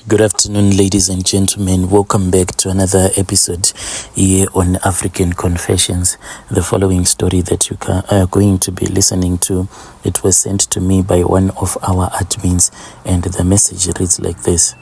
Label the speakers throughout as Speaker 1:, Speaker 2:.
Speaker 1: Good afternoon, ladies and gentlemen. Welcome back to another episode here on African Confessions. The following story that you are going to be listening to, it was sent to me by one of our admins, and the message reads like this.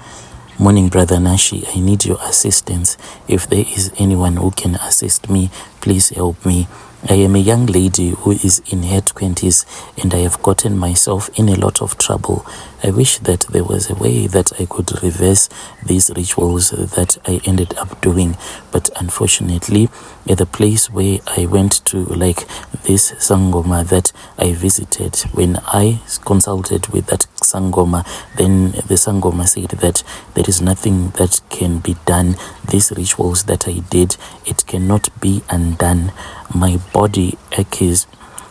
Speaker 1: Morning, Brother Nashi. I need your assistance. If there is anyone who can assist me, please help me. I am a young lady who is in her 20s and I have gotten myself in a lot of trouble. I wish that there was a way that I could reverse these rituals that I ended up doing, but unfortunately at the place where I went to, like this Sangoma that I visited, when I consulted with that Sangoma, then the Sangoma said that there is nothing that can be done. These rituals that I did, it cannot be undone. My body aches.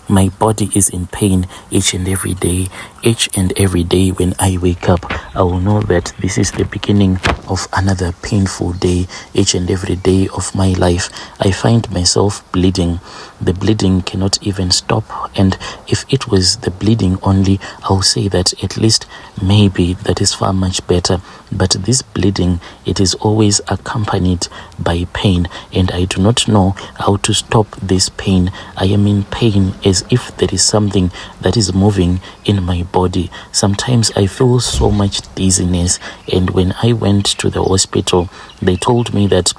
Speaker 1: My body is in pain each and every day. Each and every day when I wake up, I will know that this is the beginning of another painful day. Each and every day of my life, I find myself bleeding. The bleeding cannot even stop. And if it was the bleeding only, I'll say that at least maybe that is far much better. But this bleeding, it is always accompanied by pain, and I do not know how to stop this pain. I am in pain as if there is something that is moving in my body. Sometimes I feel so much dizziness, and when I went to the hospital, they told me that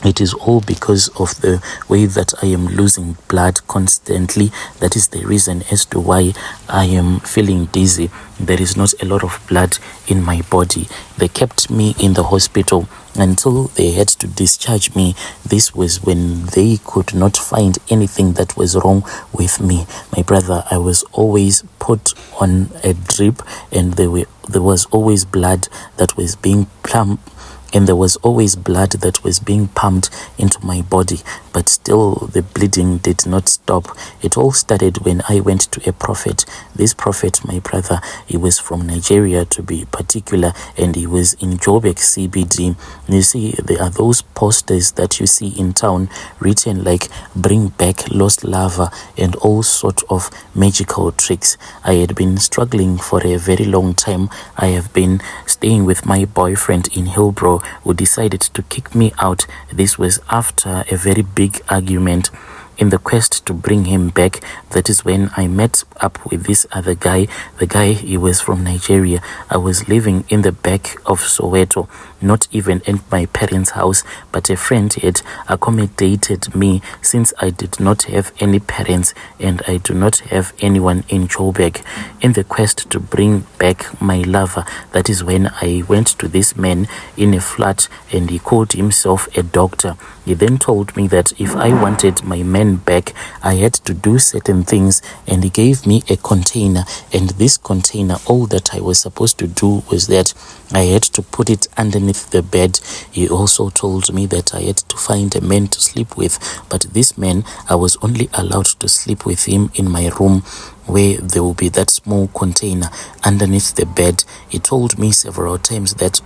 Speaker 1: it is all because of the way that I am losing blood constantly. That is the reason as to why I am feeling dizzy. There is not a lot of blood in my body. They kept me in the hospital until they had to discharge me. This was when they could not find anything that was wrong with me. My brother, I was always put on a drip, and there was always blood that was being pumped. And there was always blood that was being pumped into my body, but still the bleeding did not stop. It all started when I went to a prophet. This prophet, my brother, he was from Nigeria to be particular, and he was in Joburg CBD. You see, there are those posters that you see in town written like "Bring back lost lava" and all sorts of magical tricks. I had been struggling for a very long time. I have been staying with my boyfriend in Hillbrow, who decided to kick me out. This was after a very big argument. In the quest to bring him back, that is when I met up with this other guy. The guy, he was from Nigeria. I was living in the back of Soweto, not even in my parents' house, but a friend had accommodated me since I did not have any parents and I do not have anyone in Joburg. In the quest to bring back my lover, that is when I went to this man in a flat, and he called himself a doctor. He then told me that if I wanted my man back, I had to do certain things, and he gave me a container, and this container, all that I was supposed to do was that I had to put it underneath the bed. He also told me that I had to find a man to sleep with, but this man, I was only allowed to sleep with him in my room, where there will be that small container underneath the bed. He told me several times that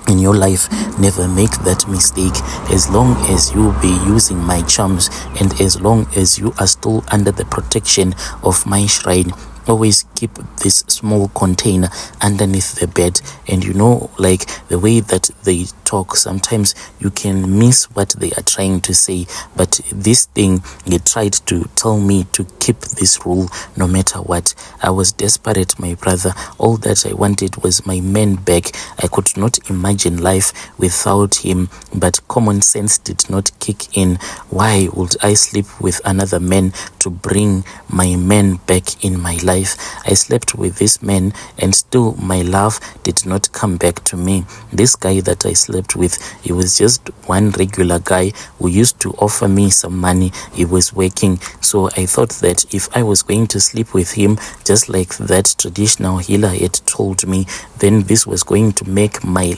Speaker 1: in your life, never make that mistake. As long as you be using my charms, and as long as you are still under the protection of my shrine, always keep this small container underneath the bed. And you know, like the way that they talk, sometimes you can miss what they are trying to say, but this thing, they tried to tell me to keep this rule no matter what. I was desperate, my brother. All that I wanted was my man back. I could not imagine life without him, but common sense did not kick in. Why would I sleep with another man to bring my man back in my life? I slept with this man, and still my love did not come back to me. This guy that I slept with, he was just one regular guy who used to offer me some money. He was working, so I thought that if I was going to sleep with him, just like that traditional healer had told me, then this was going to make my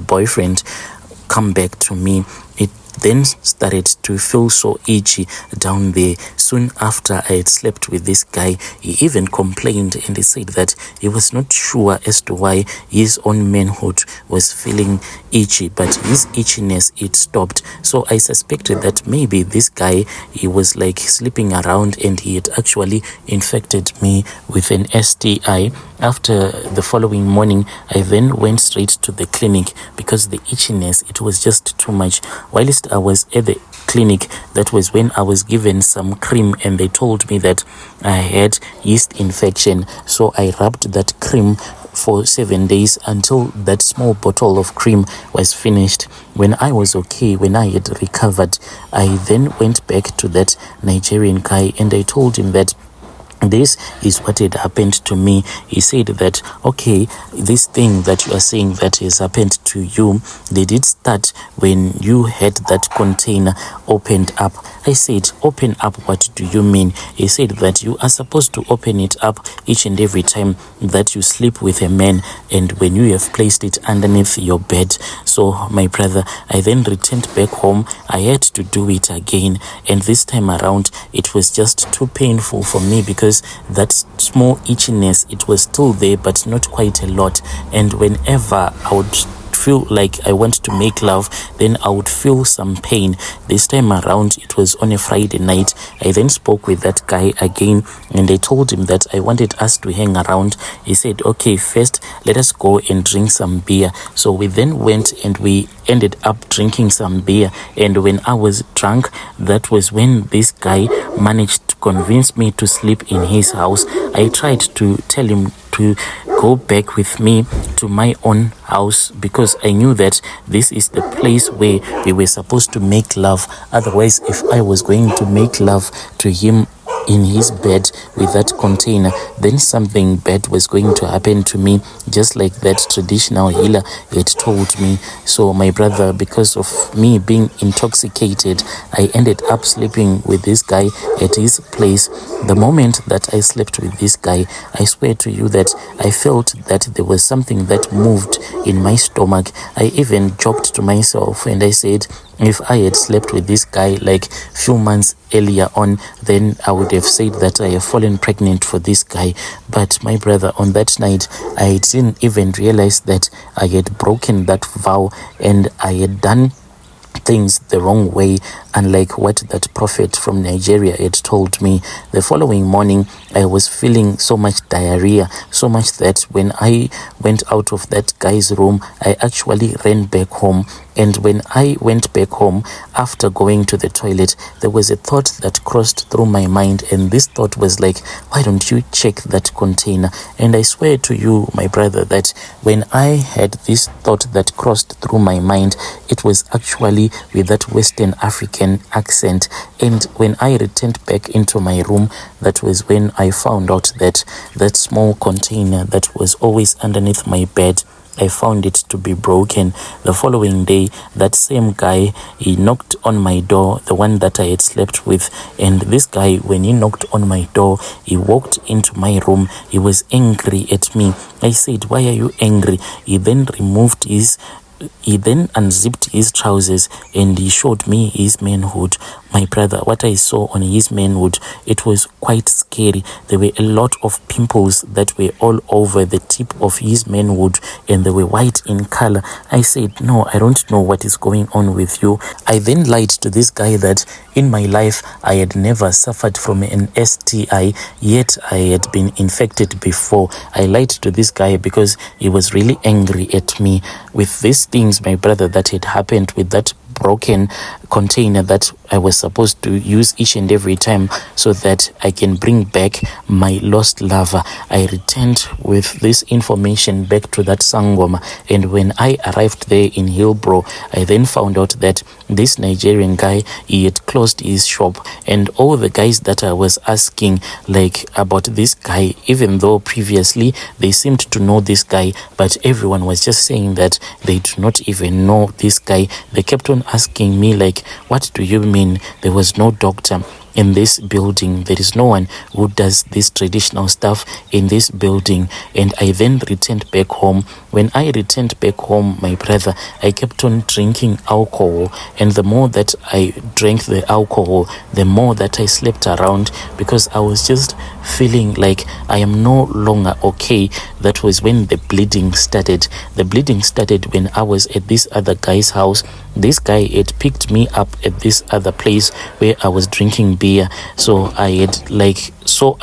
Speaker 1: boyfriend come back to me. It then started to feel so itchy down there, soon after I had slept with this guy, he even complained and he said that he was not sure as to why his own manhood was feeling itchy, but his itchiness, it stopped. So I suspected that maybe this guy, he was like sleeping around and he had actually infected me with an STI. After the following morning, I then went straight to the clinic because the itchiness, it was just too much. Whilst I was at the clinic, that was when I was given some cream and they told me that I had yeast infection. So I rubbed that cream for 7 days until that small bottle of cream was finished. When I was okay, when I had recovered, I then went back to that Nigerian guy and I told him that this is what had happened to me. He said that, okay, this thing that you are saying that has happened to you, they did start when you had that container opened up. I said, open up, what do you mean? He said that you are supposed to open it up each and every time that you sleep with a man and when you have placed it underneath your bed. So my brother, I then returned back home. I had to do it again, and this time around it was just too painful for me because that small itchiness, it was still there but not quite a lot. And whenever I would feel like I want to make love, then I would feel some pain. This time around, it was on a Friday night. I then spoke with that guy again and I told him that I wanted us to hang around. He said, okay, first let us go and drink some beer. So we then went and we ended up drinking some beer, and when I was drunk, that was when this guy managed to convince me to sleep in his house. I tried to tell him to go back with me to my own house because I knew that this is the place where we were supposed to make love. Otherwise, if I was going to make love to him in his bed with that container, then something bad was going to happen to me, just like that traditional healer had told me. So my brother, because of me being intoxicated, I ended up sleeping with this guy at his place. The moment that I slept with this guy, I swear to you that I felt that there was something that moved in my stomach. I even joked to myself and I said, if I had slept with this guy like few months earlier on, then I would have said that I have fallen pregnant for this guy. But my brother, on that night, I didn't even realize that I had broken that vow and I had done things the wrong way, unlike what that prophet from Nigeria had told me. The following morning, I was feeling so much diarrhea, so much that when I went out of that guy's room, I actually ran back home. And when I went back home, after going to the toilet, there was a thought that crossed through my mind, and this thought was like, why don't you check that container? And I swear to you, my brother, that when I had this thought that crossed through my mind, it was actually with that Western African accent. And when I returned back into my room, that was when I found out that that small container that was always underneath my bed, I found it to be broken. The following day, that same guy, he knocked on my door, the one that I had slept with. And this guy, when he knocked on my door, he walked into my room. He was angry at me. I said, why are you angry? He then unzipped his trousers and he showed me his manhood. My brother, what I saw on his manhood, it was quite scary. There were a lot of pimples that were all over the tip of his manhood and they were white in color. I said, no, I don't know what is going on with you. I then lied to this guy that in my life I had never suffered from an STI, yet I had been infected before. I lied to this guy because he was really angry at me with these things, my brother, that had happened with that broken container that I was supposed to use each and every time so that I can bring back my lost lover. I returned with this information back to that Sangoma, and when I arrived there in Hillbrow, I then found out that this Nigerian guy, he had closed his shop, and all the guys that I was asking like about this guy, even though previously they seemed to know this guy, but everyone was just saying that they do not even know this guy. They kept on asking me like, what do you mean there was no doctor? in this building. There is no one who does this traditional stuff in this building. And I then returned back home. When I returned back home, my brother, I kept on drinking alcohol, and the more that I drank the alcohol, the more that I slept around, because I was just feeling like I am no longer okay. That was when the bleeding started. The bleeding started when I was at this other guy's house. This guy had picked me up at this other place where I was drinking beer. So I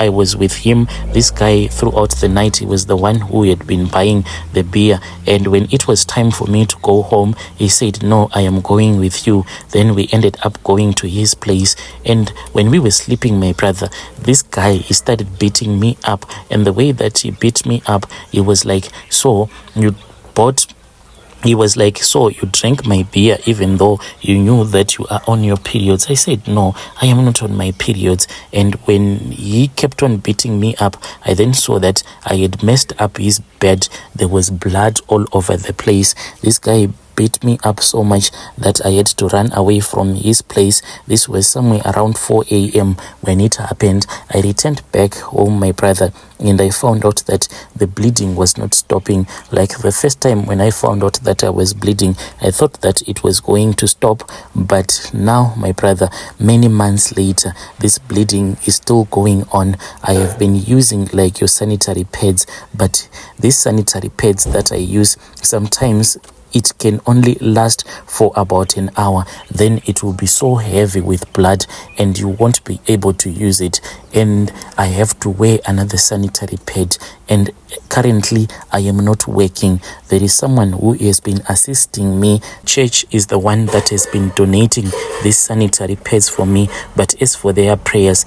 Speaker 1: was with him. This guy, throughout the night, he was the one who had been buying the beer. And when it was time for me to go home, he said, no, I am going with you. Then we ended up going to his place. And when we were sleeping, my brother, this guy, he started beating me up. And the way that he beat me up, he was like, so you drank my beer even though you knew that you are on your periods? I said, no, I am not on my periods. And when he kept on beating me up, I then saw that I had messed up his bed. There was blood all over the place. This guy beat me up so much that I had to run away from his place. This was somewhere around 4 a.m. when it happened. I returned back home, my brother, and I found out that the bleeding was not stopping. Like the first time when I found out that I was bleeding, I thought that it was going to stop. But now, my brother, many months later, this bleeding is still going on. I have been using like your sanitary pads, but these sanitary pads that I use, sometimes it can only last for about an hour. Then it will be so heavy with blood and you won't be able to use it. And I have to wear another sanitary pad. And currently I am not working. There is someone who has been assisting me. Church is the one that has been donating these sanitary pads for me. But as for their prayers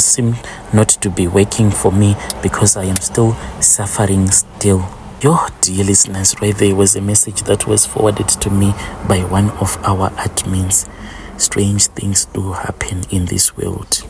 Speaker 1: seem not to be working for me because I am still suffering still. Yo, dear listeners, right there was a message that was forwarded to me by one of our admins. Strange things do happen in this world.